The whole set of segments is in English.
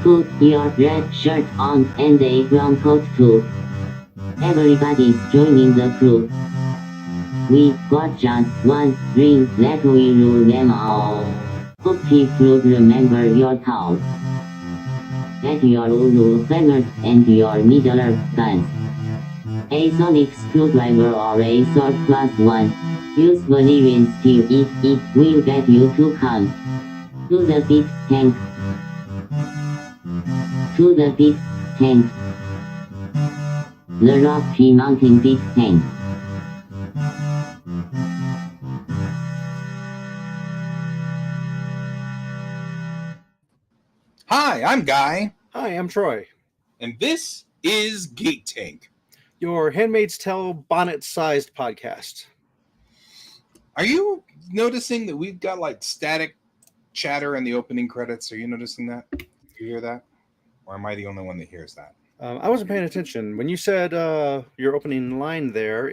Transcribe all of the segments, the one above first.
Put your red shirt on and a brown coat too. Everybody's joining the crew. We got just one drink that we rule them all. Hope you remember your towels. Get your Uru fingers and your needler guns. A sonic screwdriver or a sword +1. Use Valerian steel if it will get you to come. To the pit tank. To the pit tank. The Rocky Mountain pit tank. Hi, I'm Guy, Hi, I'm Troy, and this is Geek Tank. your Handmaid's Tale bonnet-sized podcast. Are you noticing that we've got like static chatter in the opening credits? Are you noticing that? Do you hear that? Or am I the only one that hears that? I wasn't paying attention. When you said your opening line there,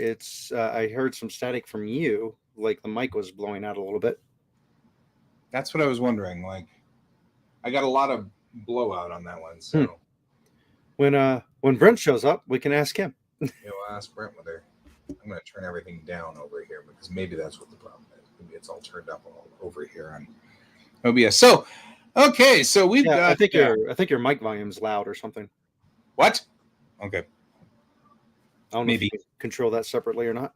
I heard some static from you, like the mic was blowing out a little bit. That's what I was wondering. Like, I got a lot of blowout on that one. So When Brent shows up, we can ask him. I'll ask Brent whether I'm going to turn everything down over here because maybe that's what the problem is. Maybe it's all turned up all over here on OBS. So, okay, so we've got. I think your mic volume's loud or something. What? Okay. I don't know if you can control that separately or not.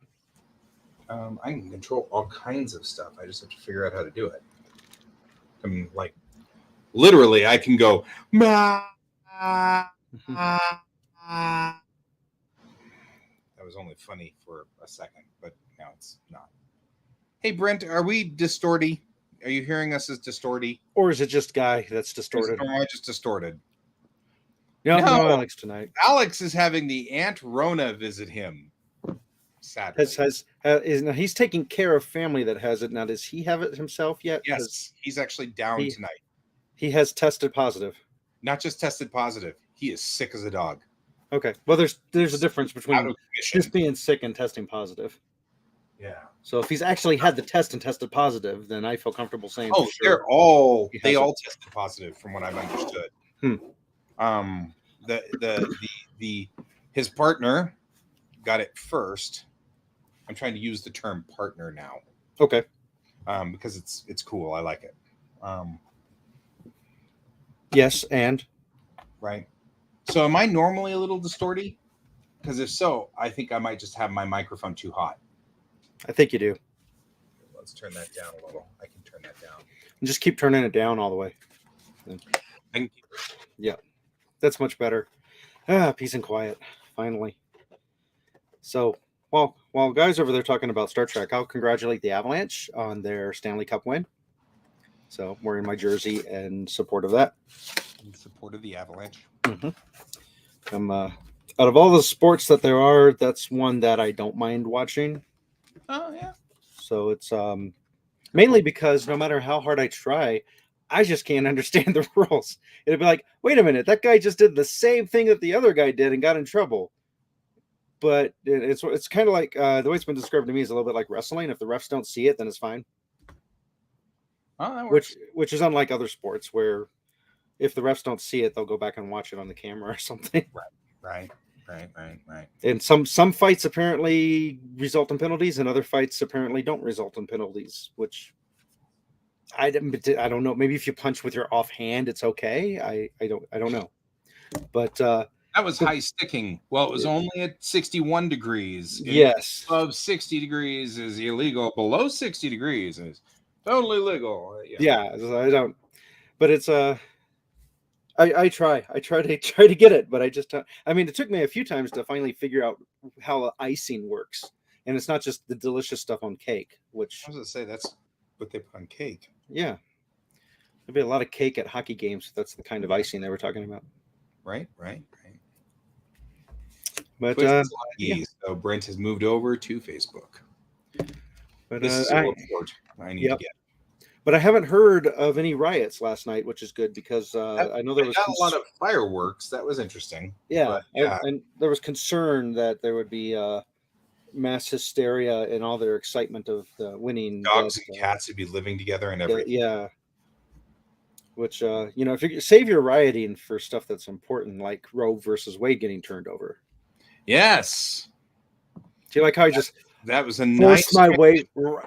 I can control all kinds of stuff. I just have to figure out how to do it. I mean, like, literally, I can go. That was only funny for a second, but now it's not. Hey, Brent, are we distorty? Are you hearing us as distorty? Or is it just Guy that's distorted? Or am I just distorted? No, Alex tonight. Alex is having the Aunt Rona visit him. Sadly. He's taking care of family that has it. Now, does he have it himself yet? Yes, he's actually down tonight. He has tested positive. Not just tested positive. He is sick as a dog. Okay. Well, there's a difference between just being sick and testing positive. Yeah. So if he's actually had the test and tested positive, then I feel comfortable saying. Oh, sure they all tested positive, from what I've understood. His partner got it first. I'm trying to use the term partner now. Okay. Because it's cool. I like it. Yes, and right. So am I normally a little distorty? Because if so, I think I might just have my microphone too hot. I think you do. Let's turn that down a little. I can turn that down. And just keep turning it down all the way. Yeah, that's much better. Peace and quiet, finally. So, while guys over there talking about Star Trek, I'll congratulate the Avalanche on their Stanley Cup win. So, I'm wearing my jersey in support of that. In support of the Avalanche. Mm-hmm. Out of all the sports that there are, that's one that I don't mind watching. Oh, yeah. So it's mainly because no matter how hard I try, I just can't understand the rules. It'd be like, wait a minute, that guy just did the same thing that the other guy did and got in trouble. But it's kind of like the way it's been described to me is a little bit like wrestling. If the refs don't see it, then it's fine. Oh, that works. Which is unlike other sports where if the refs don't see it, they'll go back and watch it on the camera or something. Right. And some fights apparently result in penalties, and other fights apparently don't result in penalties, which I don't know. Maybe if you punch with your offhand, it's okay. I don't know. But that was high sticking. Well, it was only at 61 degrees. Yes. Above 60 degrees is illegal. Below 60 degrees is totally legal. Yeah, I don't. But it's I try to get it, but I just I mean, it took me a few times to finally figure out how icing works, and it's not just the delicious stuff on cake. Which I was gonna say that's what they put on cake. Yeah, there'd be a lot of cake at hockey games. That's the kind of icing they were talking about. Right. But so Brent has moved over to Facebook. But this is a report I need to get. But I haven't heard of any riots last night, which is good because I know there was a lot of fireworks. That was interesting. Yeah, and there was concern that there would be mass hysteria and all their excitement of winning. Dogs and cats would be living together and everything. Yeah. Which if you save your rioting for stuff that's important, like Roe versus Wade getting turned over. Yes. Do you like how I just that was a forced nice my way?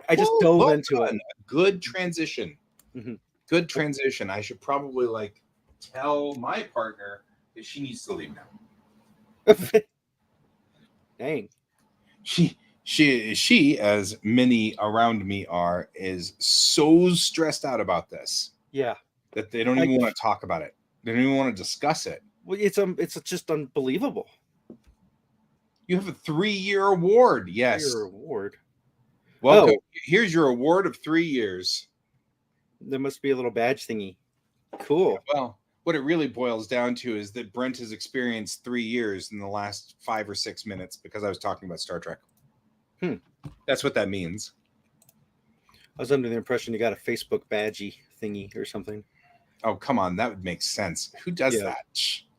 I just dove well into done. it. Good transition. Mhm. Good transition. I should probably like tell my partner that she needs to leave now. Dang. She, as many around me are, is so stressed out about this. Yeah. That they don't even want to talk about it. They don't even want to discuss it. Well, it's just unbelievable. You have a 3-year award. Yes. 3-year award. Welcome. Here's your award of 3 years. There must be a little badge thingy. Cool. Yeah, well, what it really boils down to is that Brent has experienced 3 years in the last 5 or 6 minutes because I was talking about Star Trek. That's what that means. I was under the impression you got a Facebook badgy thingy or something. Oh, come on. That would make sense. Who does that?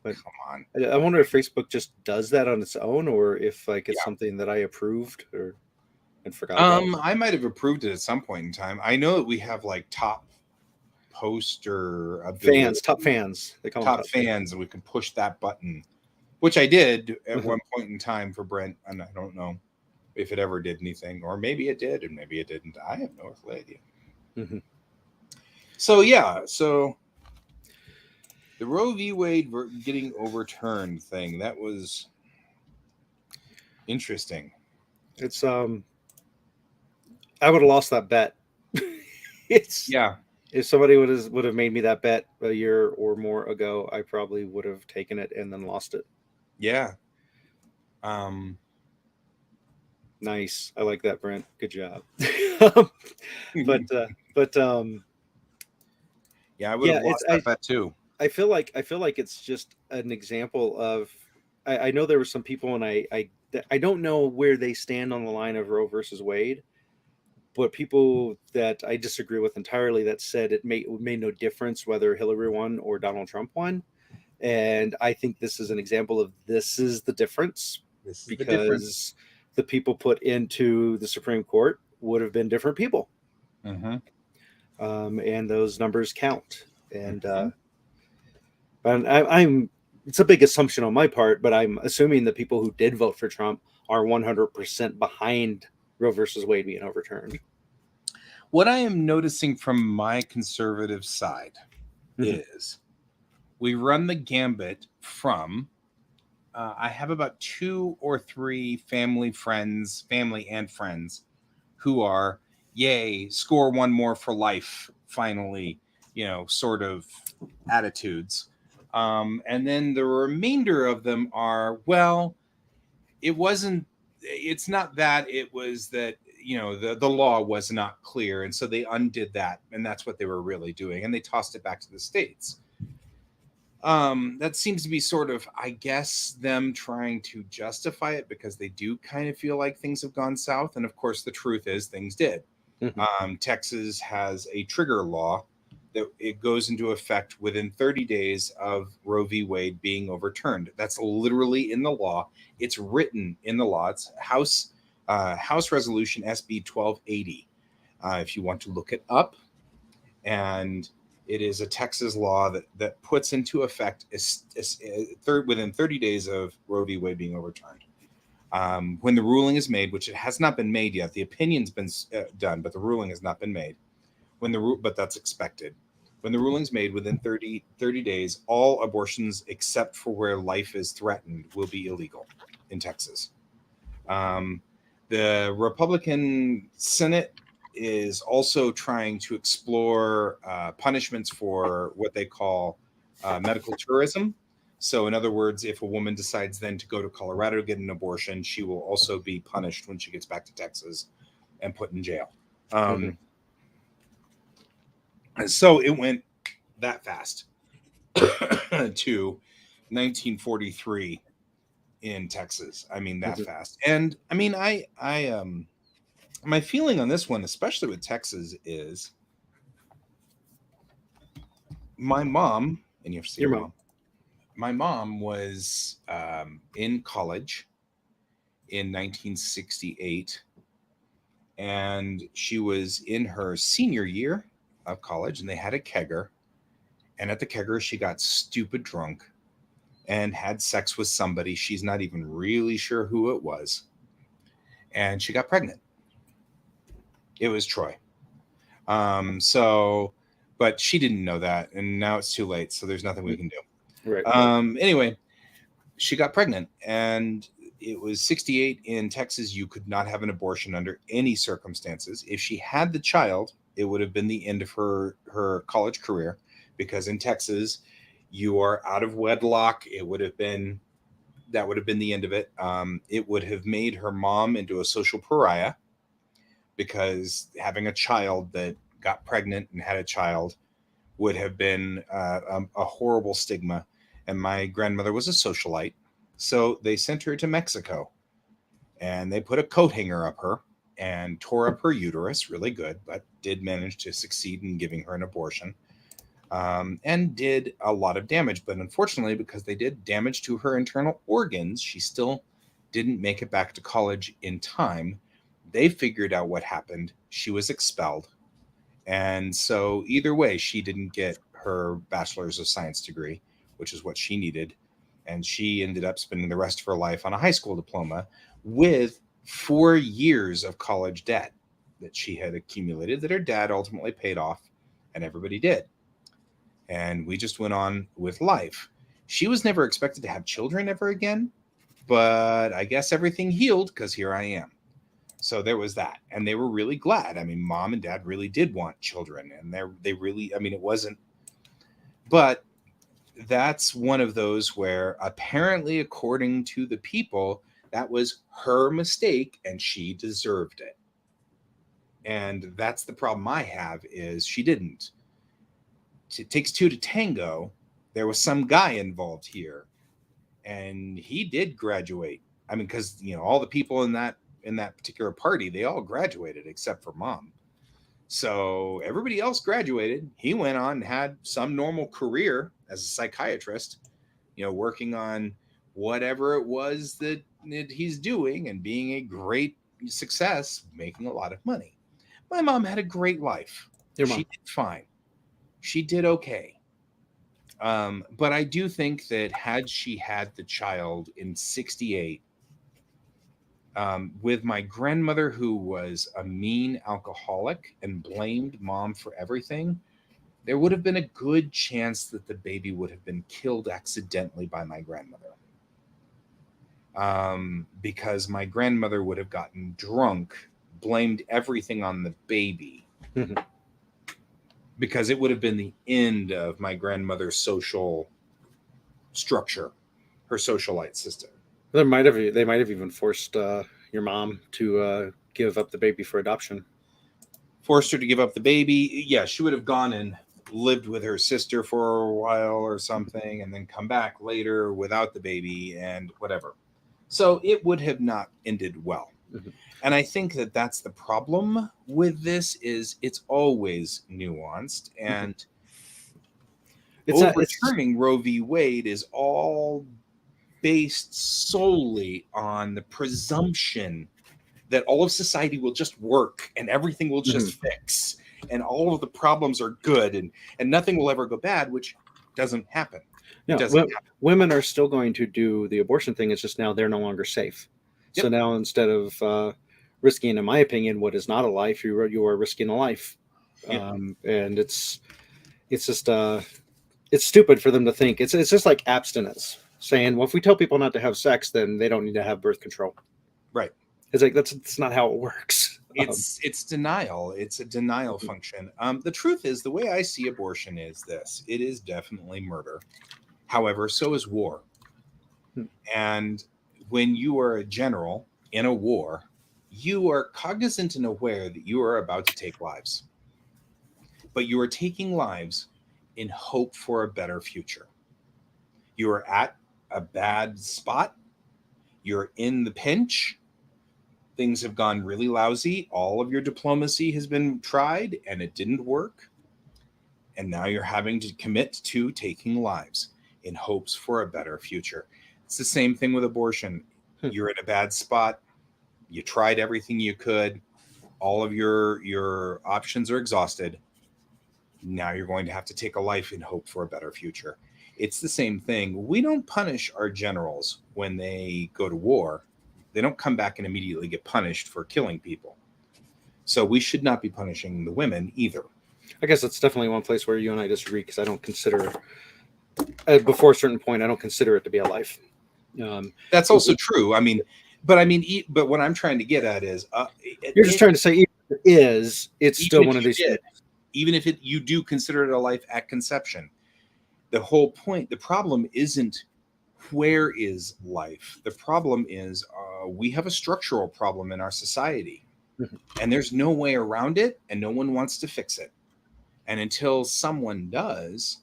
But come on. I wonder if Facebook just does that on its own, or if like it's something that I approved and forgot about. I might have approved it at some point in time. I know that we have like top poster ability. Top fans. They call them top fans, and we can push that button, which I did at one point in time for Brent, and I don't know if it ever did anything, or maybe it did and maybe it didn't. I have no idea. So the Roe v. Wade getting overturned thing, that was interesting. It's I would have lost that bet. If somebody would have made me that bet a year or more ago, I probably would have taken it and then lost it. Yeah. Nice. I like that, Brent. Good job. but yeah, I would have lost that bet too. I feel like it's just an example of I know there were some people, and I don't know where they stand on the line of Roe versus Wade, but people that I disagree with entirely that said it made no difference whether Hillary won or Donald Trump won. And I think this is an example of this is the difference, because the people put into the Supreme Court would have been different people. And those numbers count. And I'm it's a big assumption on my part, but I'm assuming the people who did vote for Trump are 100% behind Roe versus Wade being overturned. What I am noticing from my conservative side is we run the gambit from I have about 2 or 3 family and friends who are, yay, score one more for life, finally, sort of attitudes. And then the remainder of them are, well, it's not that, it was that, the law was not clear. And so they undid that. And that's what they were really doing. And they tossed it back to the states. That seems to be sort of, I guess, them trying to justify it because they do kind of feel like things have gone south. And of course, the truth is things did. Texas has a trigger law that it goes into effect within 30 days of Roe v. Wade being overturned. That's literally in the law. It's written in the law. It's House Resolution SB 1280. If you want to look it up, and it is a Texas law that puts into effect within 30 days of Roe v. Wade being overturned. When the ruling is made, which it has not been made yet, the opinion's been done, but the ruling has not been made. But that's expected. When the ruling's made within 30 days, all abortions except for where life is threatened will be illegal in Texas. The Republican Senate is also trying to explore punishments for what they call medical tourism. So in other words, if a woman decides then to go to Colorado to get an abortion, she will also be punished when she gets back to Texas and put in jail. And so it went that fast to 1943 in Texas. I mean, that fast. And I mean, my feeling on this one, especially with Texas, is my mom, and you have to see your mom. My mom was in college in 1968, and she was in her senior year of college, and they had a kegger, And at the kegger, she got stupid drunk and had sex with somebody. She's not even really sure who it was. And she got pregnant. It was Troy. So, but she didn't know that. And now it's too late. So there's nothing we can do. Right. Anyway, she got pregnant, and it was 68 in Texas. You could not have an abortion under any circumstances. If she had the child, it would have been the end of her college career, because in Texas, you are out of wedlock. That would have been the end of it. It would have made her mom into a social pariah, because having a child that got pregnant and had a child would have been a horrible stigma. And my grandmother was a socialite, so they sent her to Mexico, and they put a coat hanger up her and tore up her uterus really good, but did manage to succeed in giving her an abortion, and did a lot of damage. But unfortunately, because they did damage to her internal organs, she still didn't make it back to college in time. They figured out what happened. She was expelled. And so either way, she didn't get her bachelor's of science degree, which is what she needed. And she ended up spending the rest of her life on a high school diploma with 4 years of college debt that she had accumulated, that her dad ultimately paid off, and everybody did. And we just went on with life. She was never expected to have children ever again, but I guess everything healed, because here I am. So there was that. And they were really glad. I mean, mom and dad really did want children, and they really, I mean, it wasn't, but that's one of those where apparently, according to the people, that was her mistake and she deserved it. And that's the problem I have, is she didn't. It takes two to tango. There was some guy involved here, and he did graduate. I mean, because all the people in that particular party, they all graduated except for mom. So everybody else graduated. He went on and had some normal career as a psychiatrist, working on whatever it was that he's doing and being a great success, making a lot of money. My mom had a great life. Your mom. She did fine. She did okay. But I do think that had she had the child in 68, with my grandmother, who was a mean alcoholic and blamed mom for everything, there would have been a good chance that the baby would have been killed accidentally by my grandmother. Because my grandmother would have gotten drunk, blamed everything on the baby, because it would have been the end of my grandmother's social structure, her socialite system. They might have even forced your mom to give up the baby for adoption. Forced her to give up the baby. Yeah, she would have gone and lived with her sister for a while or something, and then come back later without the baby and whatever. So it would have not ended well. Mm-hmm. And I think that that's the problem with this, is it's always nuanced, and overturning Roe v. Wade is all based solely on the presumption that all of society will just work and everything will just fix, and all of the problems are good, and nothing will ever go bad, which doesn't happen. No, women are still going to do the abortion thing. It's just now they're no longer safe. Yep. So now, instead of risking, in my opinion, what is not a life, you are risking a life. Yep. And it's just it's stupid for them to think it's just like abstinence, saying, well, if we tell people not to have sex, then they don't need to have birth control. Right. It's like that's not how it works. It's denial. It's a denial function. The truth is, the way I see abortion is this: it is definitely murder. However, so is war. And when you are a general in a war, you are cognizant and aware that you are about to take lives. But you are taking lives in hope for a better future. You are at a bad spot. You're in the pinch. Things have gone really lousy. All of your diplomacy has been tried and it didn't work. And now you're having to commit to taking lives in hopes for a better future. It's the same thing with abortion. You're in a bad spot. You tried everything you could. All of your options are exhausted. Now you're going to have to take a life in hope for a better future. It's the same thing. We don't punish our generals when they go to war. They don't come back and immediately get punished for killing people. So we should not be punishing the women either. I guess that's definitely one place where you and I disagree, because I don't consider, before a certain point, I don't consider it to be a life. That's also true. I mean, but what I'm trying to get at is, you're just trying to say, even if it is, it's still one of these things. Even if you do consider it a life at conception, the whole point, the problem isn't where is life. The problem is we have a structural problem in our society, and there's no way around it, and no one wants to fix it. And until someone does,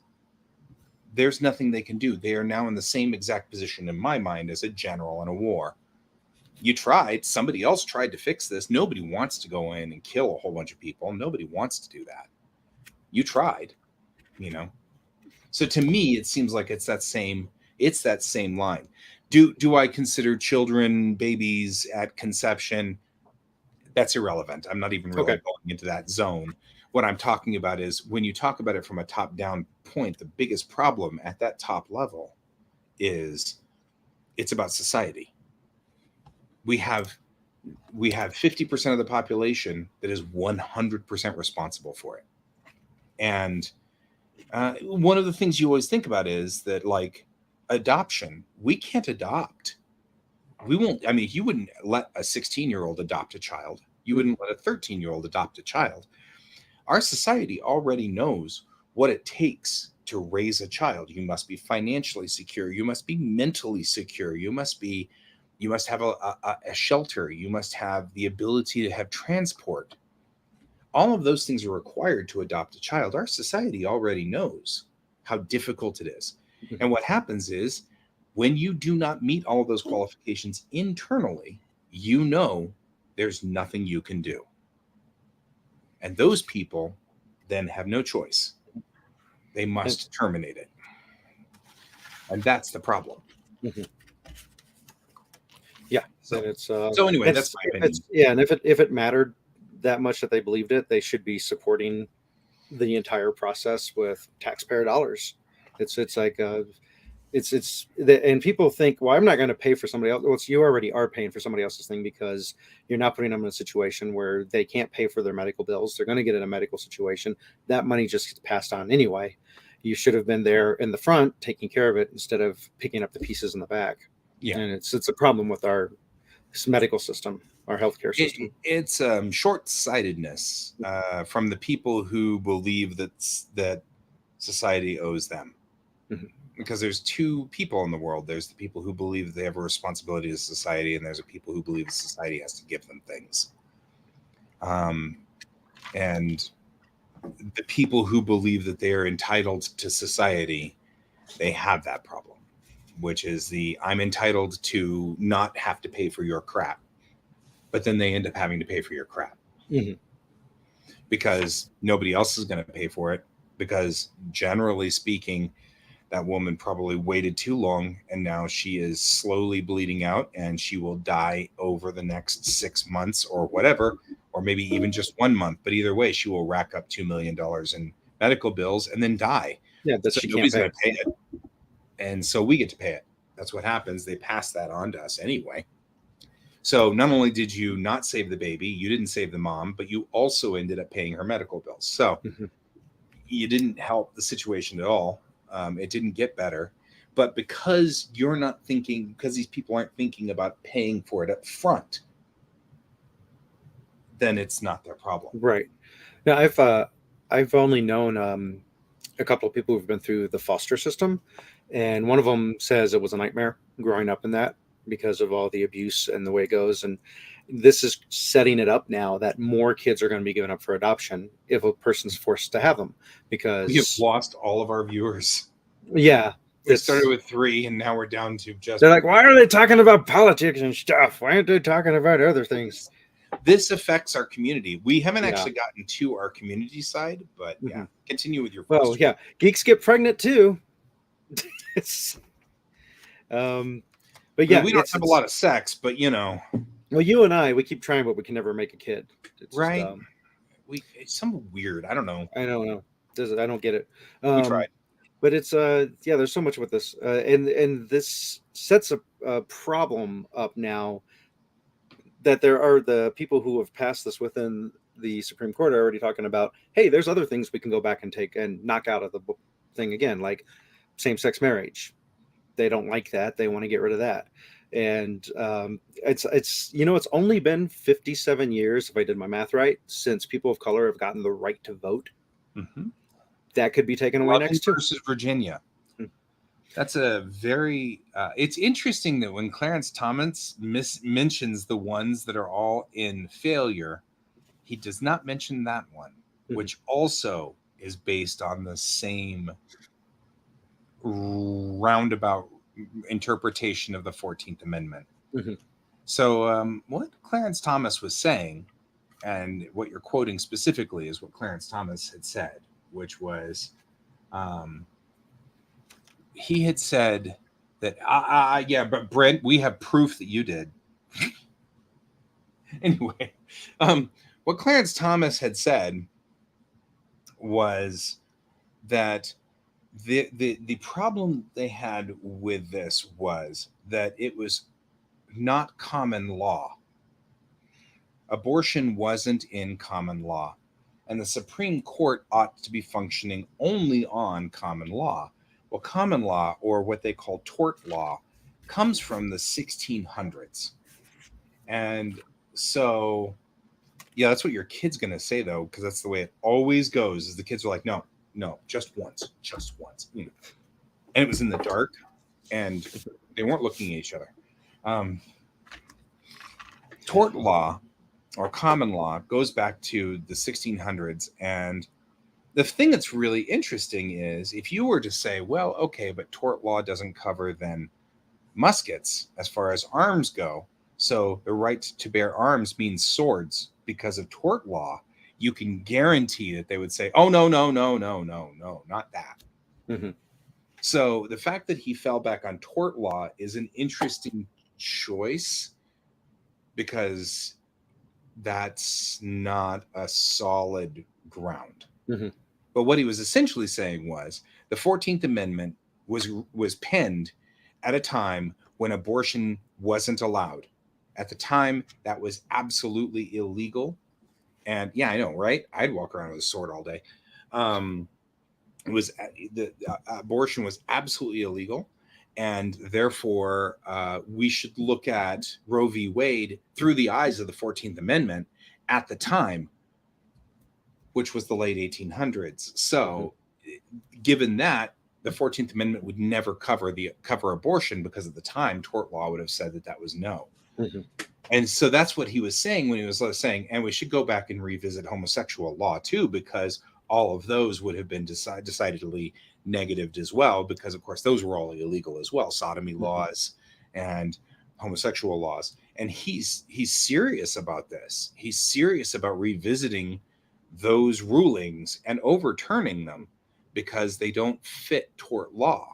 there's nothing they can do. They are now in the same exact position, in my mind, as a general in a war. You tried. Somebody else tried to fix this. Nobody wants to go in and kill a whole bunch of people. Nobody wants to do that. You tried, you know. So to me, it seems like it's that same line. Do I consider children, babies at conception? That's irrelevant. I'm not even really going into that zone. What I'm talking about is, when you talk about it from a top-down point, the biggest problem at that top level is it's about society. We have 50% of the population that is 100% responsible for it. And one of the things you always think about is that, like, adoption, we can't adopt. We won't. I mean, you wouldn't let a 16-year-old adopt a child. You wouldn't let a 13-year-old adopt a child. Our society already knows what it takes to raise a child. You must be financially secure. You must be mentally secure. You must have a shelter. You must have the ability to have transport. All of those things are required to adopt a child. Our society already knows how difficult it is. And what happens is, when you do not meet all of those qualifications internally, you know there's nothing you can do. And those people then have no choice. They must terminate it. And that's the problem. Yeah. So, it's, so anyway, that's my opinion. And if it mattered that much that they believed it, they should be supporting the entire process with taxpayer dollars. And people think, well, I'm not going to pay for somebody else. Well, you already are paying for somebody else's thing, because you're not putting them in a situation where they can't pay for their medical bills. They're going to get in a medical situation. That money just gets passed on anyway. You should have been there in the front taking care of it, instead of picking up the pieces in the back. Yeah. And it's a problem with our medical system, our healthcare system. It's short-sightedness from the people who believe that society owes them. Because there's two people in the world. There's the people who believe they have a responsibility to society, and there's the people who believe society has to give them things. And the people who believe that they are entitled to society, they have that problem, which is I'm entitled to not have to pay for your crap. But then they end up having to pay for your crap. Because nobody else is going to pay for it. Because generally speaking, that woman probably waited too long, and now she is slowly bleeding out, and she will die over the next 6 months or whatever, or maybe even just 1 month. But either way, she will rack up $2 million in medical bills and then die. Yeah, so nobody's going to pay it. And so we get to pay it. That's what happens. They pass that on to us anyway. So not only did you not save the baby, you didn't save the mom, but you also ended up paying her medical bills. So you didn't help the situation at all. It didn't get better. But because these people aren't thinking about paying for it up front, then it's not their problem. Right. Now, I've only known a couple of people who've been through the foster system, and one of them says it was a nightmare growing up in that, because of all the abuse and the way it goes. And this is setting it up now that more kids are going to be given up for adoption if a person's forced to have them, because we have lost all of our viewers. Yeah. We started with 3, and now we're down to just... They're like, why are they talking about politics and stuff? Why aren't they talking about other things? This affects our community. We haven't actually gotten to our community side, but continue with your question. Well, yeah. Geeks get pregnant too. But yeah, we don't have a lot of sex, but well, you and I, we keep trying, but we can never make a kid. Right. It's some weird. I don't know. I don't know. I don't get it. We tried. But it's yeah, there's so much with this, and this sets a problem up now that there are the people who have passed this within the Supreme Court are already talking about, hey, there's other things we can go back and take and knock out of the thing again, like same-sex marriage. They don't like that. They want to get rid of that. And it's it's only been 57 years, if I did my math right, since people of color have gotten the right to vote. Mm-hmm. That could be taken away Loving next too. versus Virginia. That's a very. It's interesting that when Clarence Thomas mentions the ones that are all in failure, he does not mention that one, which also is based on the same roundabout interpretation of the 14th Amendment. Mm-hmm. So, what Clarence Thomas was saying, and what you're quoting specifically, is what Clarence Thomas had said, which was. He had said that, yeah, but Brent, we have proof that you did. Anyway, what Clarence Thomas had said was that the problem they had with this was that it was not common law. Abortion wasn't in common law, and the Supreme Court ought to be functioning only on common law. Well, common law, or what they call tort law, comes from the 1600s. And so, yeah, that's what your kid's going to say, though, because that's the way it always goes, is the kids are like, no, just once. And it was in the dark, and they weren't looking at each other. Tort law, or common law, goes back to the 1600s, and the thing that's really interesting is if you were to say, well, okay, but tort law doesn't cover then muskets as far as arms go. So the right to bear arms means swords because of tort law. You can guarantee that they would say, oh, no, not that. Mm-hmm. So the fact that he fell back on tort law is an interesting choice because that's not a solid ground. Mm-hmm. But what he was essentially saying was the 14th Amendment was penned at a time when abortion wasn't allowed. At the time, that was absolutely illegal. And yeah, I know, right? I'd walk around with a sword all day. Abortion was absolutely illegal. And therefore, we should look at Roe v. Wade through the eyes of the 14th Amendment at the time, which was the late 1800s. So, given that, the 14th Amendment would never cover abortion because at the time, tort law would have said that was no. Mm-hmm. And so that's what he was saying when he was saying, and we should go back and revisit homosexual law too, because all of those would have been decidedly negatived as well, because of course those were all illegal as well, sodomy laws and homosexual laws. And he's serious about this. He's serious about revisiting those rulings and overturning them because they don't fit tort law.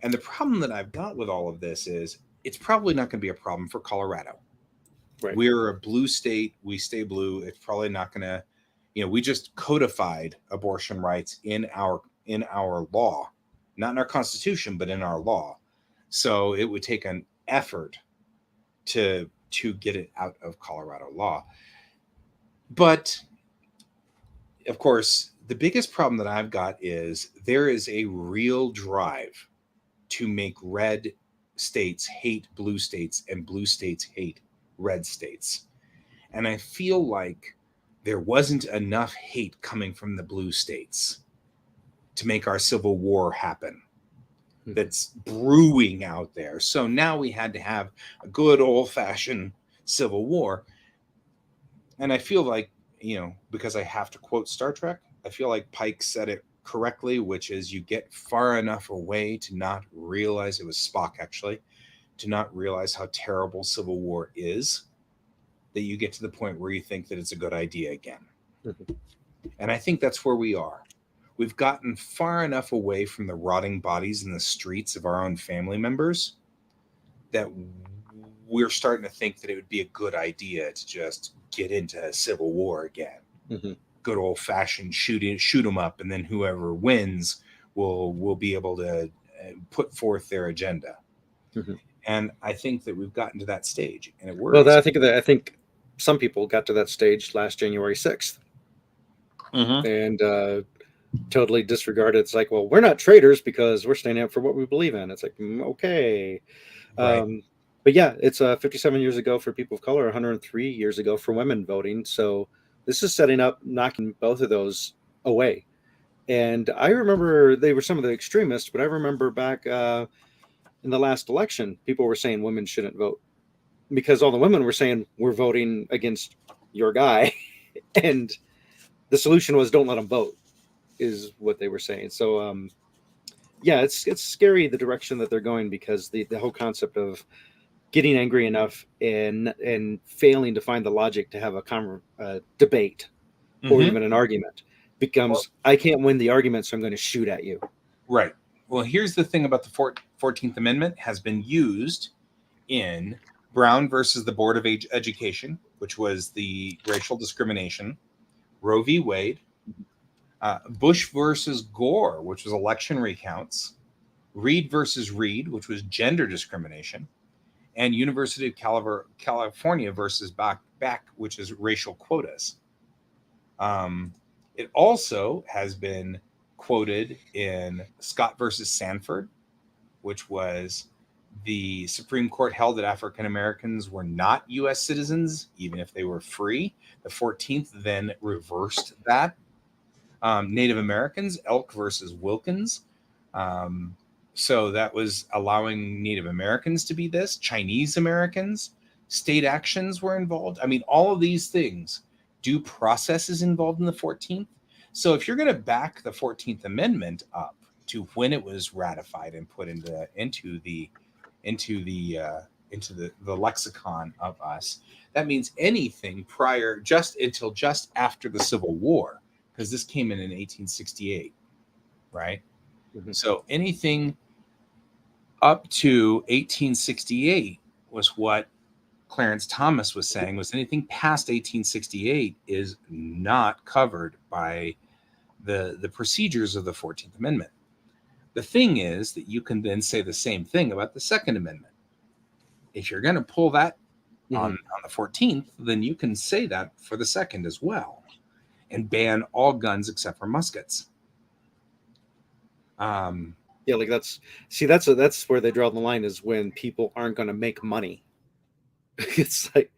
And the problem that I've got with all of this is it's probably not going to be a problem for Colorado. Right. We're a blue state. We stay blue. It's probably not going to, we just codified abortion rights in our law, not in our Constitution, but in our law. So it would take an effort to get it out of Colorado law. But of course, the biggest problem that I've got is there is a real drive to make red states hate blue states and blue states hate red states. And I feel like there wasn't enough hate coming from the blue states to make our civil war happen. That's brewing out there. So now we had to have a good old-fashioned civil war. And I feel like, because I have to quote Star Trek, I feel like Pike said it correctly, which is you get far enough away to not realize, it was Spock actually, to not realize how terrible civil war is, that you get to the point where you think that it's a good idea again. Mm-hmm. And I think that's where we are. We've gotten far enough away from the rotting bodies in the streets of our own family members that we're starting to think that it would be a good idea to just get into a civil war again. Mm-hmm. good old fashioned shoot 'em up, and then whoever wins will be able to put forth their agenda. Mhm. And I think that we've gotten to that stage, and it works. Well, I think some people got to that stage last January 6th and totally disregarded. It's like, well, we're not traitors because we're standing up for what we believe in. It's like, okay. Right. But yeah, it's 57 years ago for people of color, 103 years ago for women voting. So this is setting up, knocking both of those away. And I remember they were some of the extremists, but I remember back in the last election, people were saying women shouldn't vote because all the women were saying we're voting against your guy. And the solution was don't let them vote is what they were saying. So yeah, it's scary the direction that they're going because the whole concept of getting angry enough and failing to find the logic to have a debate or even an argument becomes I can't win the argument, so I'm going to shoot at you. Right. Well, here's the thing about the 14th Amendment has been used in Brown versus the Board of Education, which was the racial discrimination, Roe v. Wade, Bush versus Gore, which was election recounts, Reed versus Reed, which was gender discrimination, and University of California versus Back, which is racial quotas. It also has been quoted in Scott versus Sanford, which was the Supreme Court held that African Americans were not U.S. citizens, even if they were free. The 14th then reversed that. Native Americans, Elk versus Wilkins. So that was allowing Native Americans to be this. Chinese Americans, state actions were involved. I mean, all of these things, due process is involved in the 14th. So if you're going to back the 14th Amendment up to when it was ratified and put into the lexicon of us, that means anything prior just after the Civil War, because this came in 1868, right? Mm-hmm. So anything up to 1868 was what Clarence Thomas was saying, was anything past 1868 is not covered by the procedures of the 14th Amendment. The thing is that you can then say the same thing about the Second Amendment. If you're going to pull that on the 14th, then you can say that for the second as well and ban all guns except for muskets. Yeah, like that's where they draw the line, is when people aren't going to make money. It's like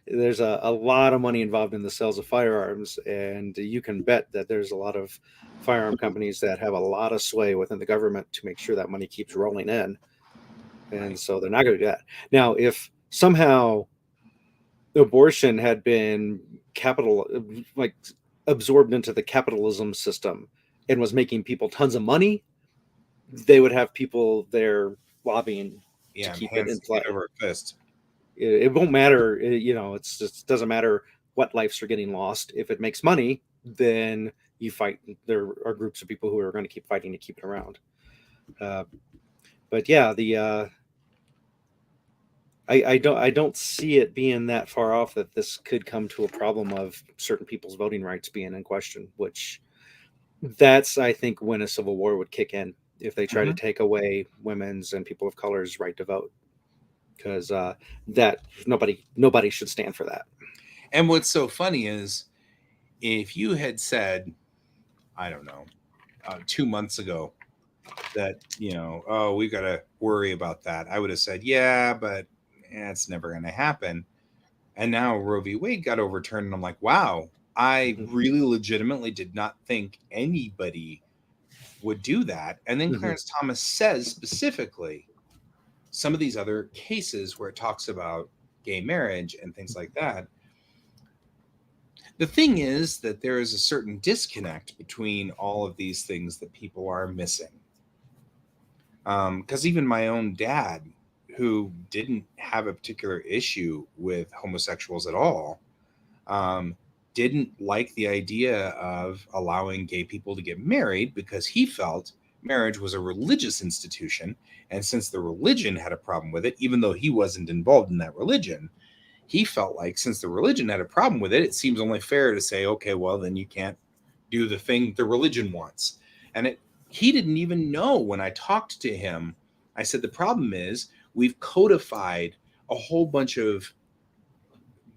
there's a lot of money involved in the sales of firearms, and you can bet that there's a lot of firearm companies that have a lot of sway within the government to make sure that money keeps rolling in. And so they're not going to do that. Now, if somehow abortion had been absorbed into the capitalism system and was making people tons of money, they would have people there lobbying to keep it in play. Over a fist. It won't matter. It just doesn't matter what lives are getting lost. If it makes money, then you fight. There are groups of people who are going to keep fighting to keep it around. But yeah, I don't see it being that far off that this could come to a problem of certain people's voting rights being in question, which that's, I think, when a civil war would kick in if they try to take away women's and people of color's right to vote, because that nobody should stand for that. And what's so funny is if you had said, I don't know, 2 months ago that, we got to worry about that, I would have said, yeah, but it's never going to happen. And now Roe v. Wade got overturned, and I'm like, wow, I really legitimately did not think anybody would do that. And then Clarence Thomas says specifically some of these other cases where it talks about gay marriage and things like that. The thing is that there is a certain disconnect between all of these things that people are missing. Because even my own dad, who didn't have a particular issue with homosexuals at all, didn't like the idea of allowing gay people to get married because he felt marriage was a religious institution. And since the religion had a problem with it, even though he wasn't involved in that religion, he felt like since the religion had a problem with it, it seems only fair to say, okay, well, then you can't do the thing the religion wants. And he didn't even know when I talked to him. I said, the problem is we've codified a whole bunch of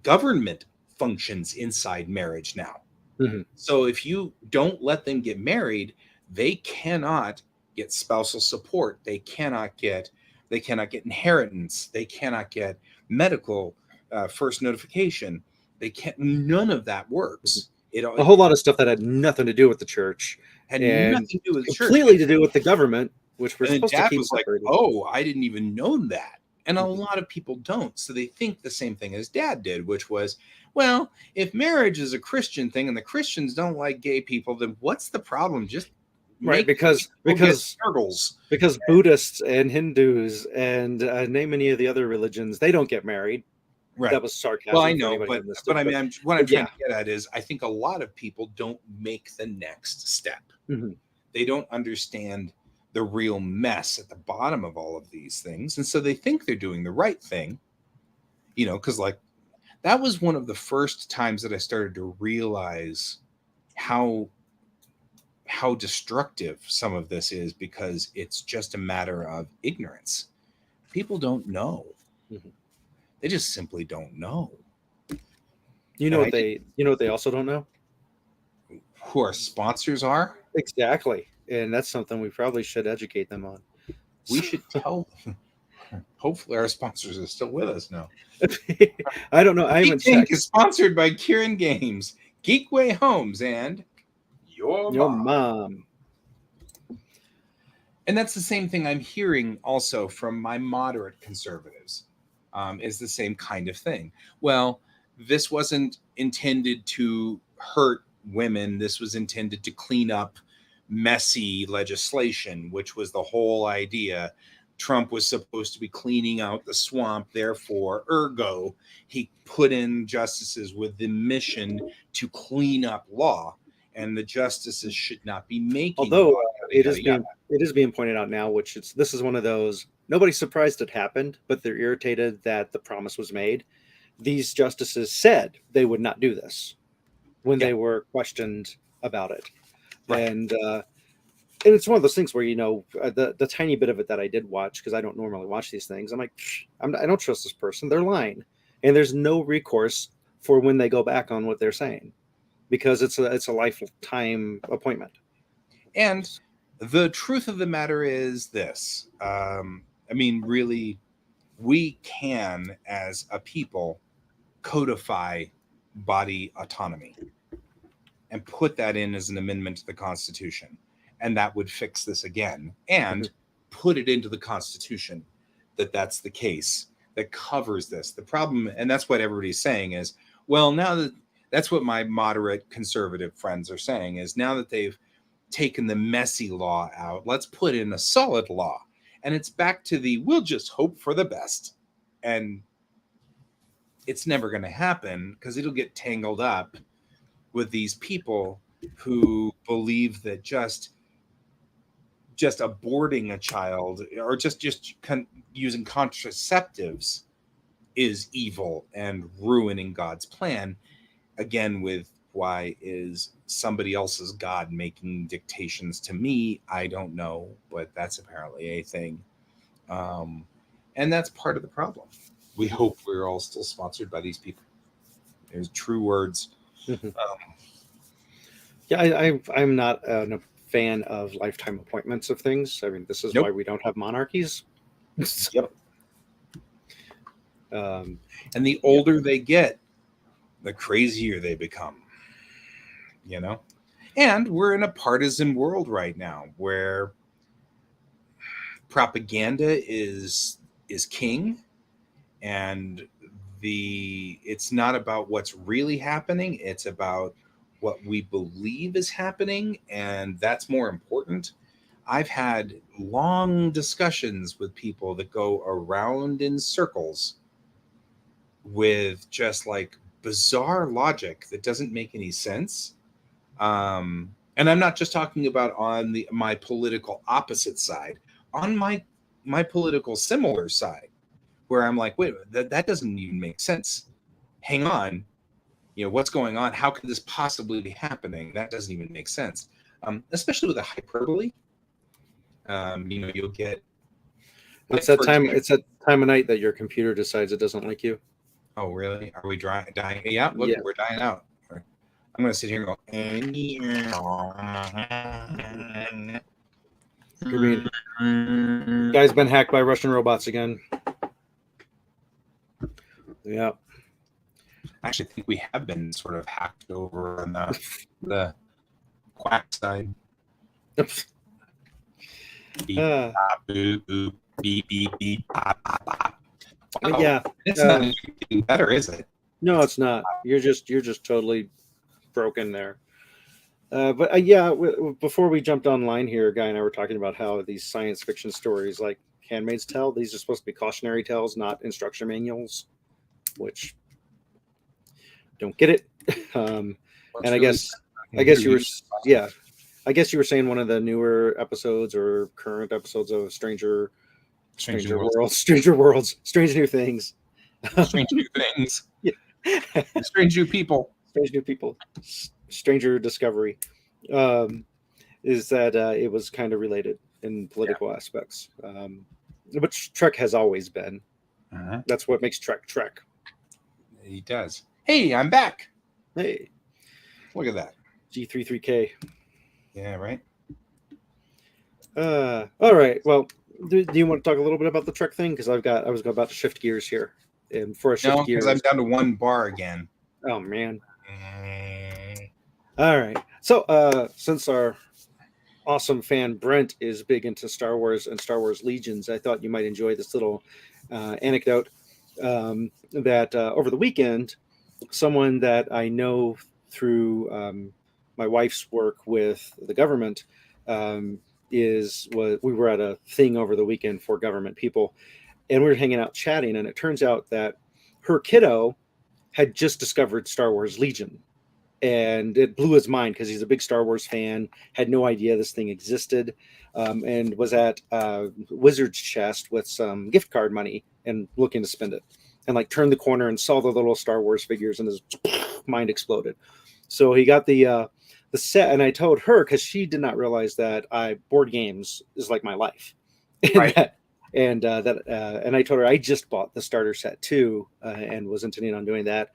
government functions inside marriage now. Mhm. So if you don't let them get married, they cannot get spousal support. They cannot get inheritance. They cannot get medical first notification. They can't. None of that works. It A whole lot of stuff that had nothing to do with the church had and nothing to do with the church. completely to do with the government, which we're And then supposed to Dad keep was like, separated. "Oh, I didn't even know that." And a Mhm. lot of people don't. So they think the same thing as Dad did, which was, well, if marriage is a Christian thing and the Christians don't like gay people, then what's the problem? Just Right, make because people get circles. because Buddhists and Hindus and name any of the other religions, they don't get married. Right. That was sarcasm. Well, I for know, anybody but who missed but it, I mean, what I'm but trying yeah. to get at is, I think a lot of people don't make the next step. Mhm. They don't understand the real mess at the bottom of all of these things, and so they think they're doing the right thing. You know, because like that was one of the first times that I started to realize how destructive some of this is, because it's just a matter of ignorance. People don't know. Mhm. They just simply don't know. You know what they also don't know? Who our sponsors are? Exactly. And that's something we probably should educate them on. We should tell them. Hopefully our sponsors are still with us now. I don't know. I haven't Geek Tank checked. is sponsored by Kieran Games, Geekway Homes, and Your Your Mom. mom. And that's the same thing I'm hearing also from my moderate conservatives, is the same kind of thing. Well, this wasn't intended to hurt women. This was intended to clean up messy legislation, which was the whole idea. Trump was supposed to be cleaning out the swamp. Therefore, ergo, he put in justices with the mission to clean up law. And the justices should not be making Although law, it yada, is yada. being pointed out now, which this is one of those nobody's surprised it happened, but they're irritated that the promise was made. These justices said they would not do this when Yeah. they were questioned about it, Right. and it's one of those things where the tiny bit of it that I did watch, because I don't normally watch these things, I'm like, I don't trust this person. They're lying, and there's no recourse for when they go back on what they're saying, because it's a lifetime appointment. And the truth of the matter is this. I mean, really, we can, as a people, codify body autonomy and put that in as an amendment to the Constitution. And that would fix this again. And put it into the Constitution that that's the case, that covers this. The problem, and that's what everybody's saying is, well, now that that's what my moderate conservative friends are saying, is now that they've taken the messy law out, let's put in a solid law. And it's back to the we'll just hope for the best. And it's never going to happen, because it'll get tangled up with these people who believe that just aborting a child, or just using contraceptives is evil and ruining God's plan. Again, with why is somebody else's God making dictations to me? I don't know, but that's apparently a thing. And that's part of the problem. We hope we're all still sponsored by these people. There's true words. Yeah, I'm not a fan of lifetime appointments of things. I mean, this is Nope. why we don't have monarchies. Yep. Um, And the older they get, the crazier they become. You know? And we're in a partisan world right now where propaganda is king, and it's not about what's really happening, it's about what we believe is happening, and that's more important. I've had long discussions with people that go around in circles with just like bizarre logic that doesn't make any sense. And I'm not just talking about on my political opposite side, on my political similar side, where I'm like, wait a minute, that doesn't even make sense. hang on, what's going on? How could this possibly be happening? That doesn't even make sense. Especially with a hyperbole. You'll get. It's that time. It's that time of night that your computer decides it doesn't like you. Oh, really? Are we dying? Yeah, look, we're dying out. I'm going to sit here and go. You mean, guy's been hacked by Russian robots again. Yeah. I actually think we have been sort of hacked over on the quack side. Beep, bop, boop, boop, beep, beep, beep, bop, bop, bop. Wow. Yeah. It's not getting better, is it? No, it's not. You're just totally broken there. But before we jumped online here, a guy and I were talking about how these science fiction stories like Handmaid's Tale, these are supposed to be cautionary tales, not instruction manuals, which don't get it. And I guess you were saying one of the newer episodes or current episodes of Stranger Worlds, Strange New Things. Strange New Things. Yeah. Strange New People. Stranger Discovery. Is that it was kind of related in political aspects. Which Trek has always been. Uh-huh. That's what makes Trek. He does. Hey, I'm back. Hey. Look at that. G33K. Yeah, right. All right. Well, do you want to talk a little bit about the Trek thing? Because I was about to shift gears here. And for a shift gears, I'm down to one bar again. Oh man. All right. So since our awesome fan Brent is big into Star Wars and Star Wars Legions, I thought you might enjoy this little anecdote that over the weekend, someone that I know through my wife's work with the government we were at a thing over the weekend for government people, and we were hanging out chatting, and it turns out that her kiddo had just discovered Star Wars Legion. And it blew his mind because he's a big Star Wars fan, had no idea this thing existed, and was at Wizard's Chest with some gift card money and looking to spend it. And like turned the corner and saw the little Star Wars figures, and his mind exploded. So he got the set, and I told her, because she did not realize that board games is like my life. Right. And I told her I just bought the starter set too, and was intending on doing that.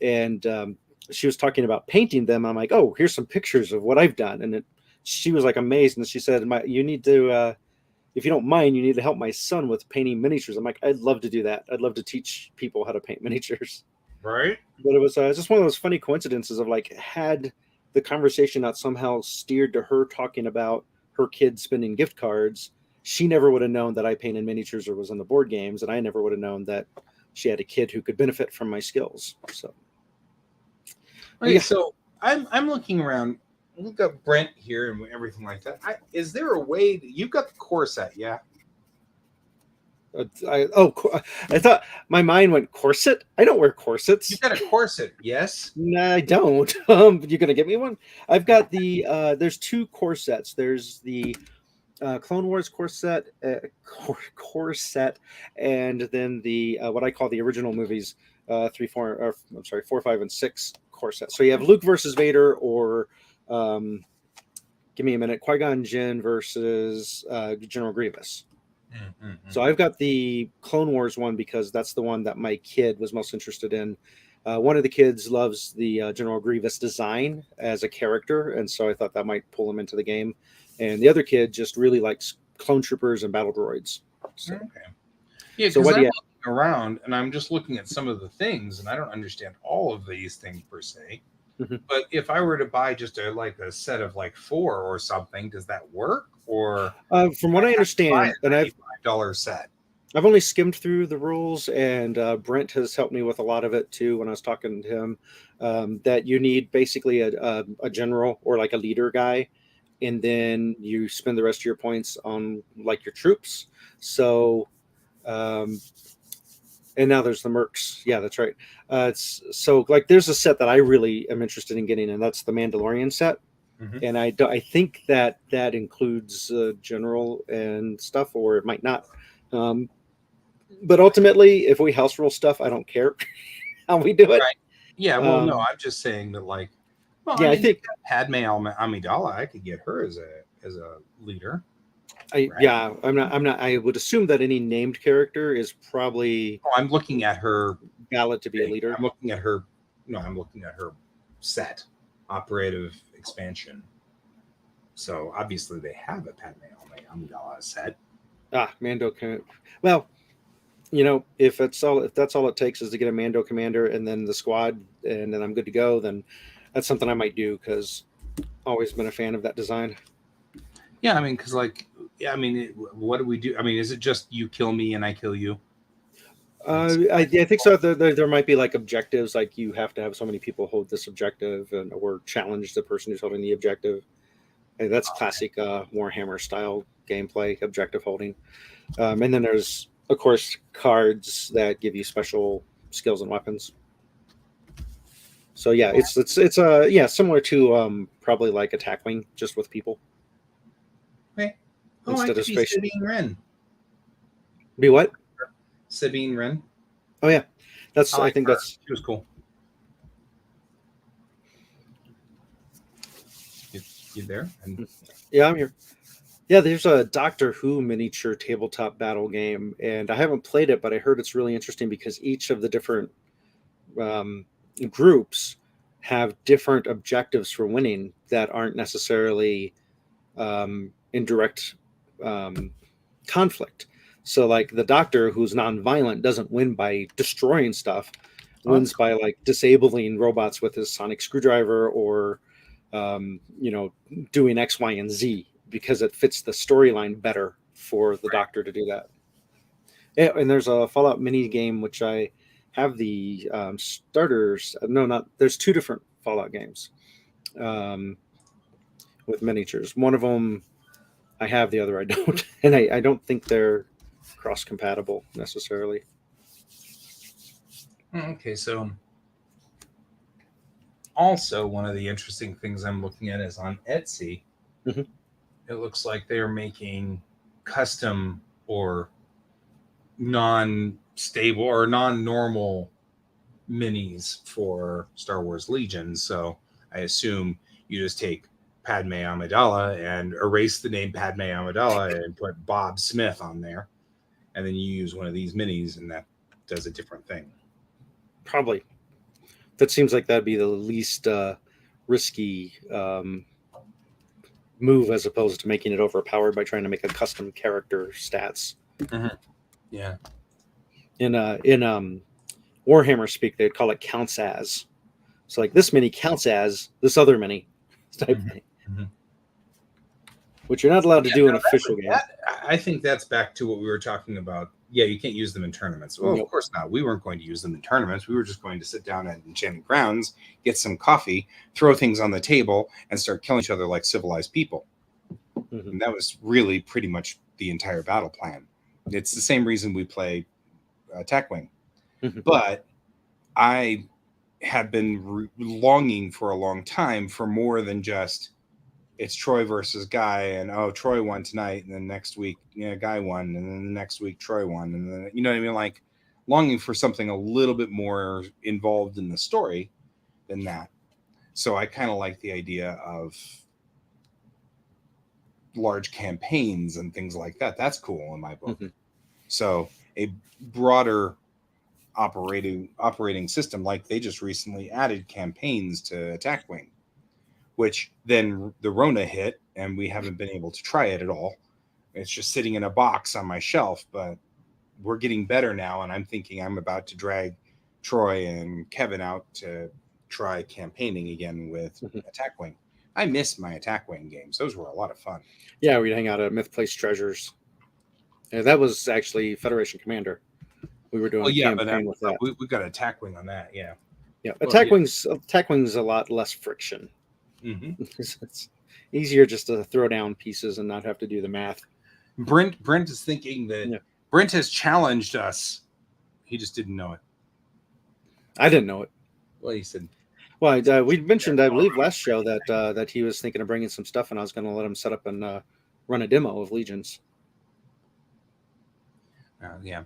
And she was talking about painting them. I'm like, oh, here's some pictures of what I've done. And she was like amazed. And she said, you need to, if you don't mind, you need to help my son with painting miniatures. I'm like, I'd love to do that. I'd love to teach people how to paint miniatures. Right. But it was just one of those funny coincidences of like, had the conversation not somehow steered to her talking about her kids spending gift cards, she never would have known that I painted miniatures or was in the board games. And I never would have known that she had a kid who could benefit from my skills. So. Okay, yeah. So I'm looking around. We've got Brent here and everything like that. Is there a way you've got the core set? Yeah. I thought my mind went corset. I don't wear corsets. You've got a corset, yes? No, I don't. You gonna get me one? I've got there's two corsets. There's the Clone Wars corset, and then the what I call the original movies, 4, 5, and 6 corset. So you have Luke versus Vader, or give me a minute, Qui-Gon Jinn versus General Grievous. Mm-hmm. So I've got the Clone Wars one because that's the one that my kid was most interested in. One of the kids loves the General Grievous design as a character, and so I thought that might pull him into the game. And the other kid just really likes clone troopers and battle droids. So. Okay. Yeah, because I'm looking around and I'm just looking at some of the things, and I don't understand all of these things per se. Mm-hmm. But if I were to buy just a set of like 4 or something, does that work? Or from what I understand, and $5 set. I've only skimmed through the rules, and Brent has helped me with a lot of it too. When I was talking to him, that you need basically a general or like a leader guy, and then you spend the rest of your points on like your troops. So. And now there's the mercs. Yeah, that's right. So like there's a set that I really am interested in getting, and that's the Mandalorian set. Mm-hmm. And I think that includes general and stuff, or it might not. But ultimately, if we house rule stuff, I don't care. how we do it. Right. Yeah, well, no, Um, I'm just saying that, like, well, yeah, I I mean, think Padme Amidala, I could get her as a leader, right? I'm not. I would assume that any named character is probably Oh, I'm looking at her valid to be a thing. leader. I'm looking at her. No, I'm looking at her set operative expansion. So obviously they have a Padme Amidala set. Mando can. Well, if that's all it takes is to get a Mando commander and then the squad, and then I'm good to go, then that's something I might do because always been a fan of that design. Yeah, I mean, because like, yeah, I mean, what do we do? I mean, is it just you kill me and I kill you? I think so. There might be like objectives, like you have to have so many people hold this objective, or challenge the person who's holding the objective. And that's classic Warhammer style gameplay, objective holding. And then there's, of course, cards that give you special skills and weapons. So yeah, it's similar to probably like Attack Wing, just with people Okay. Oh, I instead could of be space. Sabine Wren. Be what? Sabine Wren. Oh yeah, I I like think her. that's She was cool. You there? And yeah. I'm here. Yeah, there's a Doctor Who miniature tabletop battle game, and I haven't played it, but I heard it's really interesting because each of the different um, groups have different objectives for winning that aren't necessarily in direct um, conflict. So, like the Doctor, who's non-violent, doesn't win by destroying stuff; wins by like disabling robots with his sonic screwdriver, or doing X, Y, and Z because it fits the storyline better for the Doctor to do that. Yeah, and there's a Fallout mini game which I have the starters. No, not there's two different Fallout games um, with miniatures. One of them I have, the other I don't, and I don't think they're cross compatible necessarily. okay, so also one of the interesting things I'm looking at is on Etsy. Mhm. It looks like they're making custom or non-stable or non-normal minis for Star Wars Legion. So I assume you just take Padme Amidala and erase the name Padme Amidala and put Bob Smith on there, and then you use one of these minis, and that does a different thing. Probably. That seems like that'd be the least risky move, as opposed to making it overpowered by trying to make a custom character stats. Mm-hmm. Yeah. In Warhammer speak, they'd call it counts as. So like this mini counts as this other mini type thing, Mm-hmm. which you're not allowed to do in official games. I think that's back to what we were talking about. Yeah, you can't use them in tournaments. Well, Nope. Of course not. We weren't going to use them in tournaments. We were just going to sit down at Enchanted Grounds, get some coffee, throw things on the table, and start killing each other like civilized people. Mhm. And that was really pretty much the entire battle plan. It's the same reason we play Attack Wing. Mhm. But I have been longing for a long time for more than just it's Troy versus Guy, and Troy won tonight, and then next week, Guy won, and then the next week Troy won, and then you know what I mean, like longing for something a little bit more involved in the story than that. So I kind of like the idea of large campaigns and things like that. That's cool in my book. Mhm. So a broader operating system, like they just recently added campaigns to Attack Wing, which then the Rona hit, and we haven't been able to try it at all. It's just sitting in a box on my shelf, but we're getting better now, and I'm thinking I'm about to drag Troy and Kevin out to try campaigning again with Attack Wing. I miss my Attack Wing games. Those were a lot of fun. Yeah, we'd hang out at Myth Place Treasures. And that was actually Federation Commander. We were doing a campaign with that. We got Attack Wing on that, yeah. Yeah, Attack Wing's a lot less friction. Mm-hmm. It's easier just to throw down pieces and not have to do the math. Brent is thinking that Brent has challenged us. He just didn't know it. I didn't know it. Well, he said. Well, we mentioned, I believe, last show that he was thinking of bringing some stuff, and I was going to let him set up and run a demo of Legions. Yeah.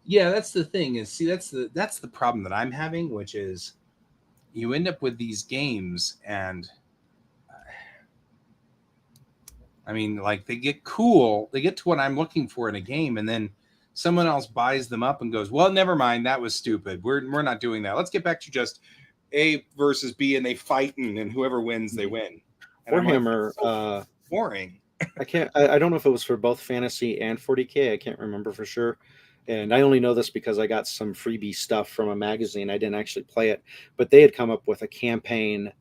Yeah, that's the thing. Is see, that's the problem that I'm having, which is you end up with these games, and I mean, like they get cool, they get to what I'm looking for in a game, and then someone else buys them up and goes, "Well, never mind, that was stupid. We're not doing that. Let's get back to just A versus B, and they fight, and whoever wins, they win." And I'm like, Warhammer. so boring. I don't know if it was for both Fantasy and 40K. I can't remember for sure. And I only know this because I got some freebie stuff from a magazine. I didn't actually play it, but they had come up with a campaign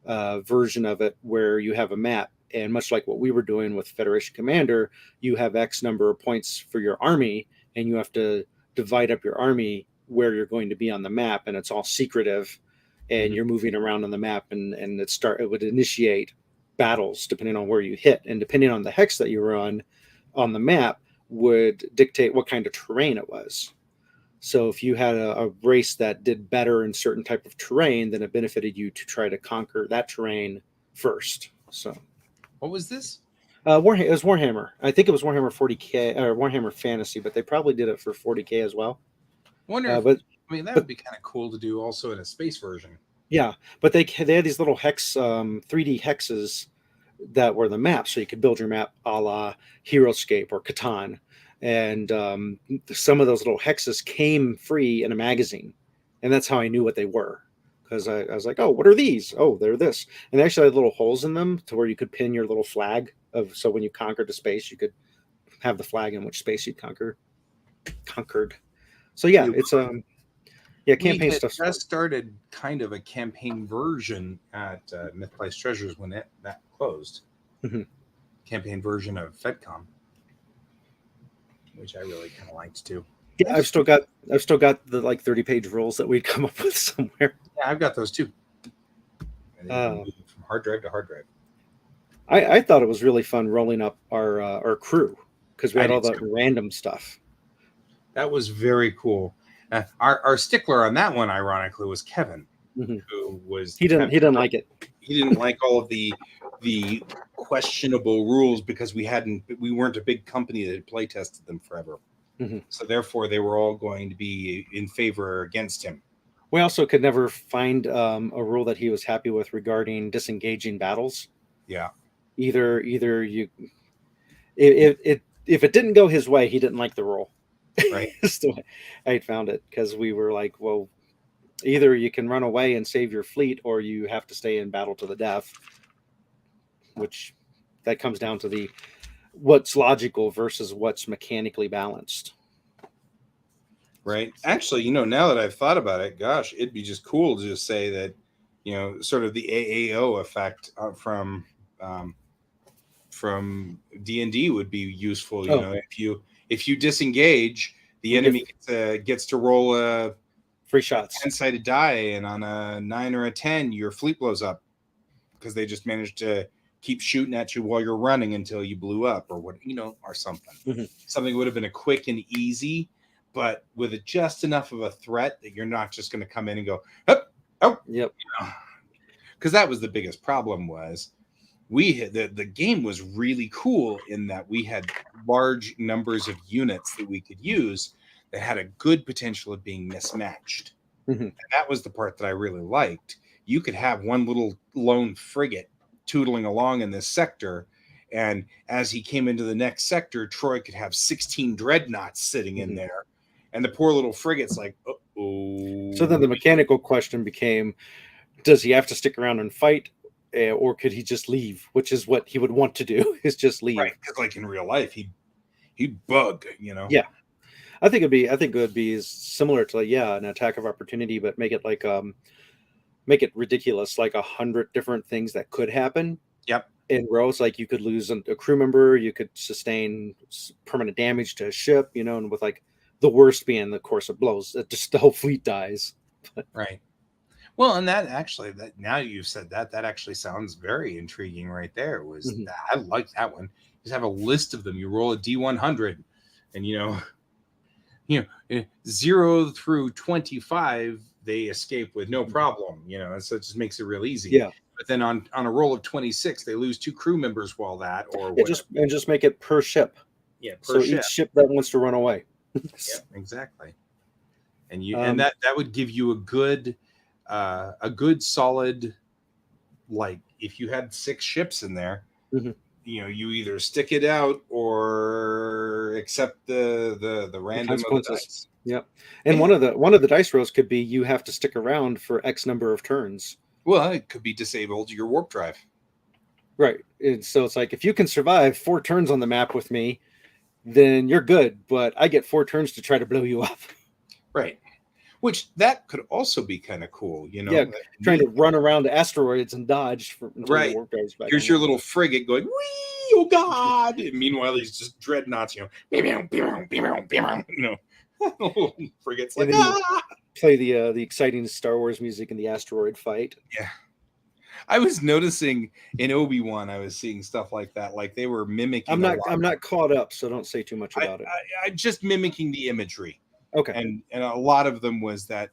version of it where you have a map. And much like what we were doing with Federation Commander, you have X number of points for your army, and you have to divide up your army where you're going to be on the map, and it's all secretive, and you're moving around on the map, and it would initiate battles depending on where you hit, and depending on the hex that you were on the map would dictate what kind of terrain it was. So if you had a race that did better in certain type of terrain, then it benefited you to try to conquer that terrain first. So What was this? it was Warhammer. I think it was Warhammer 40K or Warhammer Fantasy, but they probably did it for 40K as well. I wonder if, But I mean, that would be kind of cool to do also in a space version. yeah, but they had these little hex 3D hexes that were the map, so you could build your map a la Heroescape or Catan, and some of those little hexes came free in a magazine, and that's how I knew what they were, because I was like, oh, what are these? Oh, they're this, and they actually had little holes in them to where you could pin your little flag of, so when you conquered a space, you could have the flag in which space you'd conquered. So yeah, it's yeah, campaign stuff. Just started kind of a campaign version at Mythplace Treasures when that closed. Mm-hmm. Campaign version of FedCom, which I really kind of liked too. Yeah, I've still got the like 30-page rules that we'd come up with somewhere. Yeah, I've got those too. And from hard drive to hard drive. I thought it was really fun rolling up our crew because we had all that random stuff. That was very cool. Our stickler on that one, ironically, was Kevin, who was he didn't like it. He didn't like all of the questionable rules because we weren't a big company that had play tested them forever. So therefore, they were all going to be in favor or against him. We also could never find a rule that he was happy with regarding disengaging battles. Yeah. Either you, if it didn't go his way, he didn't like the rule. Right. So I found it because we were like, well, either you can run away and save your fleet, or you have to stay in battle to the death. Which that comes down to what's logical versus what's mechanically balanced. Right. Actually, now that I've thought about it, gosh, it'd be just cool to just say that, sort of the AAO effect from D&D would be useful. If you disengage, the enemy gets to roll a free shots, 10-sided die, and on a 9 or a 10, your fleet blows up because they just managed to keep shooting at you while you're running until you blew up, or what, or something. Something would have been a quick and easy, but with just enough of a threat that you're not just going to come in and go, oh, yep. Because that was the biggest problem. Was the game was really cool in that we had large numbers of units that we could use that had a good potential of being mismatched. And that was the part that I really liked. You could have one little lone frigate tootling along in this sector, and as he came into the next sector, Troy could have 16 dreadnoughts sitting in there, and the poor little frigate's like, oh. So then the mechanical question became, does he have to stick around and fight, or could he just leave, which is what he would want to do, is just leave. Right, because like in real life, he'd bug, Yeah. I think it would be similar to an attack of opportunity, but make it like make it ridiculous, like 100 different things that could happen. Yep. In rows, like you could lose a crew member, you could sustain permanent damage to a ship, and with like the worst being the course of blows, that just the whole fleet dies. Right. Well, and that actually, now you've said that actually sounds very intriguing right there. I like that one. Just have a list of them. You roll a D100, and 0 through 25, they escape with no problem. And so it just makes it real easy. Yeah. But then on a roll of 26, they lose 2 crew members while that, or just make it per ship. Yeah, per ship. Each ship that wants to run away. Yeah, exactly. And and that would give you a good solid, like if you had 6 ships in there, Mhm. you either stick it out or accept the random of the consequences. dice. Yep. And Yeah. one of the dice rolls could be you have to stick around for X number of turns. Well, it could be disabled your warp drive. Right. And so it's like if you can survive 4 turns on the map with me, then you're good. But I get 4 turns to try to blow you up. Right. Which that could also be kind of cool, Yeah, trying to run around asteroids and dodge until your Right. warp drive's back. Here's your little frigate going, wee, oh God. And meanwhile, these just dreadnoughts, little frigates like, And then you ah. play the exciting Star Wars music in the asteroid fight. Yeah. I was noticing in Obi-Wan, I was seeing stuff like that. Like they were mimicking. I'm not caught up, so don't say too much about it. I just mimicking the imagery. Okay. And a lot of them was that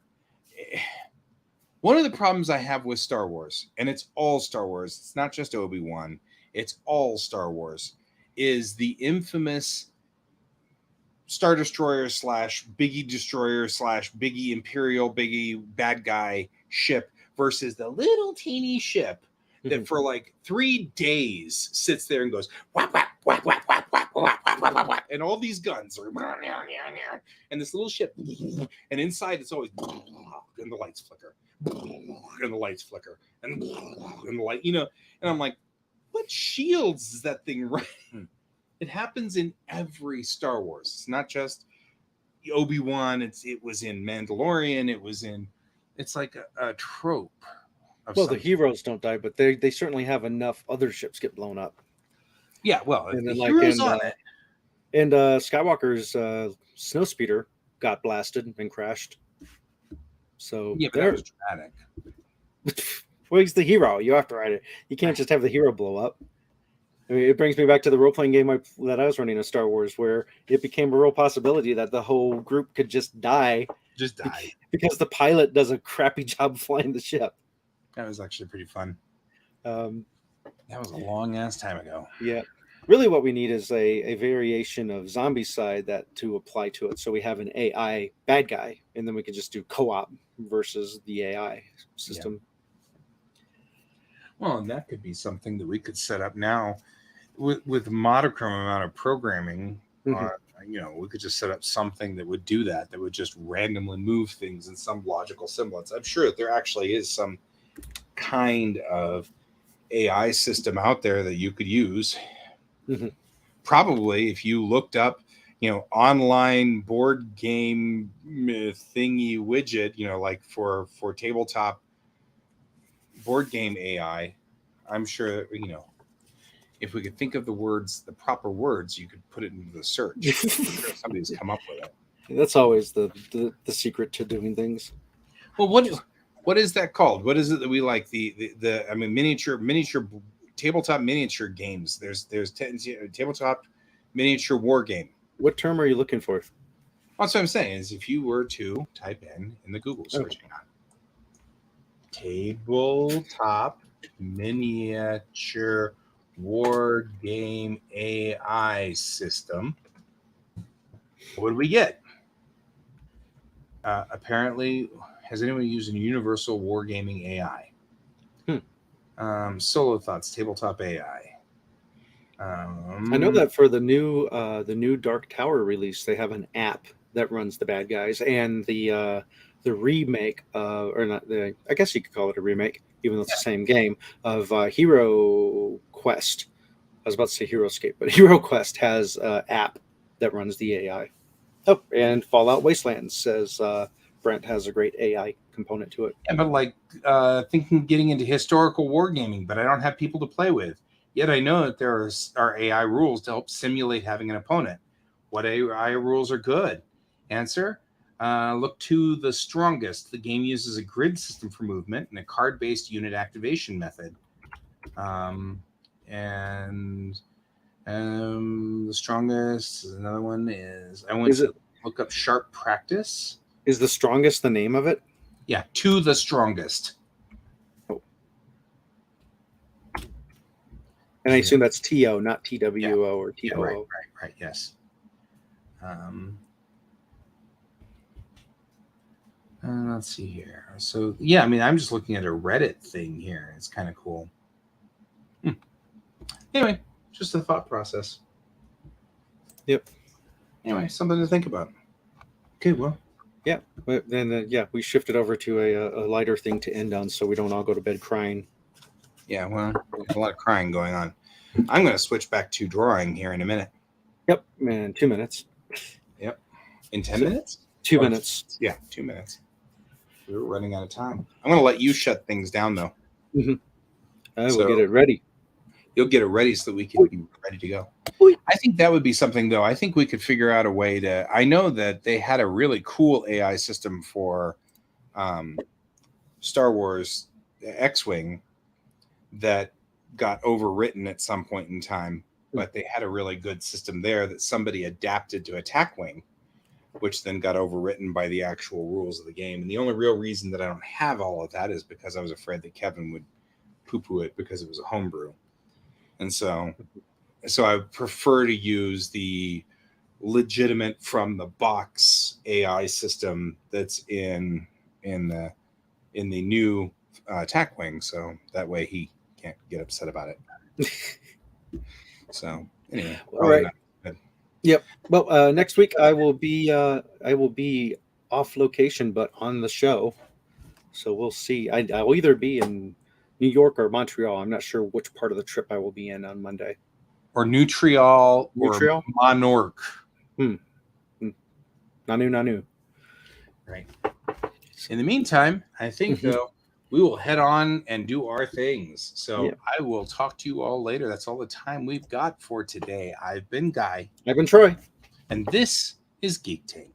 one of the problems I have with Star Wars, and it's all Star Wars, it's not just Obi-Wan, it's all Star Wars, is the infamous Star Destroyer / Biggie Destroyer / Biggie Imperial Biggie bad guy ship versus the little teeny ship that for like 3 days sits there and goes whack, whack, whack, whack, whack, whack, whack, whack, whack, whack, whack, and all these guns are and this little ship, and inside it's always and the lights flicker and the lights flicker and the light, and I'm like, what shields is that thing running? It happens in every Star Wars. It's not just Obi-Wan. It was in Mandalorian. It's like a trope. Well, the heroes don't die, but they certainly have enough other ships get blown up. Yeah, well, and the then heroes on it. And Skywalker's snowspeeder got blasted and crashed. So yeah, but that was dramatic. Well, he's the hero. You have to ride it. You can't just have the hero blow up. I mean, it brings me back to the role-playing game that I was running in Star Wars, where it became a real possibility that the whole group could just die. Because the pilot does a crappy job flying the ship. That was actually pretty fun. That was a long-ass time ago. Yeah. Really what we need is a variation of Zombicide that to apply to it. So we have an AI bad guy, and then we can just do co-op versus the AI system. Yeah. Well, and that could be something that we could set up now with modicum amount of programming. We could just set up something that would do that would just randomly move things in some logical semblance. I'm sure that there actually is some kind of AI system out there that you could use. Probably if you looked up, online board game thingy widget, like for tabletop board game AI, I'm sure, if we could think of the proper words, you could put it into the search. I'm sure somebody's come up with it. That's always the secret to doing things. Well, what is that called? What is it that we like? Miniature tabletop miniature games. There's tabletop miniature war game. What term are you looking for? That's what I'm saying is if you were to type in the Google search, tabletop miniature war game AI system, what do we get? Apparently, has anyone used a universal wargaming AI? Solo Thoughts tabletop AI. I know that for the new Dark Tower release, they have an app that runs the bad guys, and the remake, or not the, I guess you could call it a remake, even though it's the same game, of Hero Quest. I was about to say Heroescape, but Hero Quest has an app that runs the AI. Oh, and Fallout Wastelands says Brent has a great AI component to it. Yeah, but getting into historical wargaming, but I don't have people to play with. Yet I know that there are AI rules to help simulate having an opponent. What AI rules are good? Answer: look to the strongest. The game uses a grid system for movement and a card-based unit activation method. And the strongest. Another one is I went to look up Sharp Practice. Is the strongest the name of it? Yeah, to the strongest. Oh. And I assume that's TO, not TWO or TOO. Yeah, right, yes. Let's see here. So yeah, I mean, I'm just looking at a Reddit thing here. It's kind of cool. Anyway, just a thought process. Yep. Anyway, something to think about. Okay, well. Yeah. But then we shifted over to a lighter thing to end on, so we don't all go to bed crying. Yeah, well, there's a lot of crying going on. I'm going to switch back to drawing here in a minute. Yep, man, 2 minutes. Yep. In 10 minutes? 2 minutes. Yeah, 2 minutes. We're running out of time. I'm going to let you shut things down, though. Mm-hmm. I will get it ready. You'll get it ready so that we can be ready to go. I think that would be something, though. I think we could figure out a way to... I know that they had a really cool AI system for Star Wars X-Wing that got overwritten at some point in time, but they had a really good system there that somebody adapted to Attack Wing, which then got overwritten by the actual rules of the game. And the only real reason that I don't have all of that is because I was afraid that Kevin would poo-poo it because it was a homebrew. And so I prefer to use the legitimate from the box AI system that's in the new Attack Wing, so that way he can't get upset about it. So anyway, all right. Yep. Well, next week I will be off location, but on the show. So we'll see. I will either be in New York or Montreal. I'm not sure which part of the trip I will be in on Monday. Or Montreal. Or Monork. Nanu. Right. In the meantime, I think though we will head on and do our things. So I will talk to you all later. That's all the time we've got for today. I've been Guy. I've been Troy. And this is Geek Tank.